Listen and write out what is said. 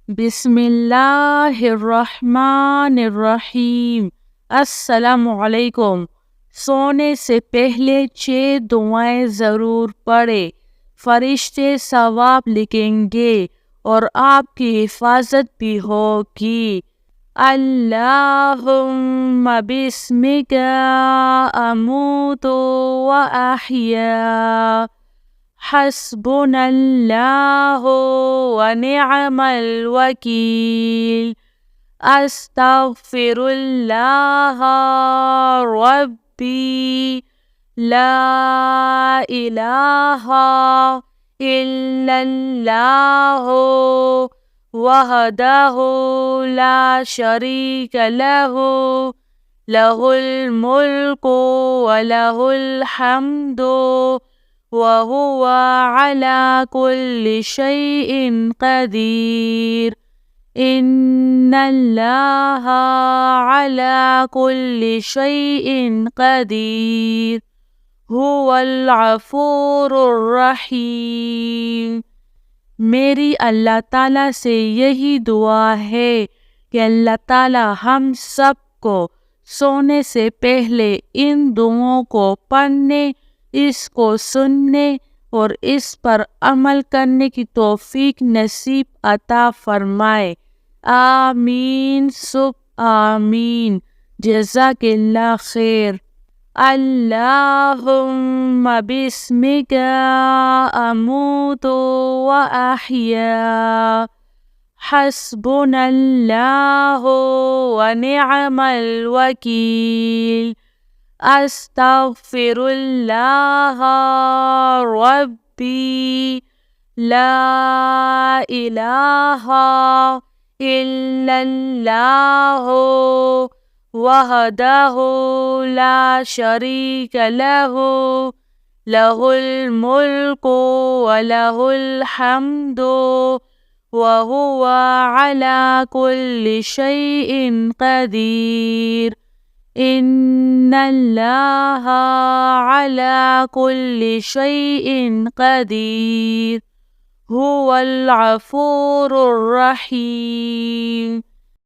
بسم اللہ الرحمن الرحیم۔ السلام علیکم۔ سونے سے پہلے 6 دعائیں ضرور پڑھیں، فرشتے ثواب لکھیں گے اور آپ کی حفاظت بھی ہوگی۔ اللہم بسمک اموت و احیا، حسبنا اللہ ونعم الوکیل، استغفر اللہ ربی لا الہ الا اللہ وحدہ لا شریک لہ، لہ الملک ولہ الحمد وَهُوَ عَلَى كُلِّ شَيْءٍ قَدِيرٌ۔ إِنَّ اللَّهَ عَلَى كُلِّ شَيْءٍ قَدِيرٌ، هُوَ الْغَفُورُ الرَّحِيمُ۔ میری اللہ تعالیٰ سے یہی دعا ہے کہ اللہ تعالیٰ ہم سب کو سونے سے پہلے ان دعاؤں کو پڑھنے، اس کو سننے اور اس پر عمل کرنے کی توفیق نصیب عطا فرمائے۔ آمین سب آمین۔ جزاک اللہ خیر۔ اللہم بسمک اموت و احیا، حسبنا اللہ ونعم الوکیل، استغفر اللہ ربی لا الہ الا اللہ وحدہ لا شریک لہ، لہ الملک ولہ الحمد وہو علی کل شیء قدیر۔ إِنَّ اللَّهَ عَلَى كُلِّ شَيْءٍ قَدِيرٌ، هُوَ الْغَفُورُ الرَّحِيمُ۔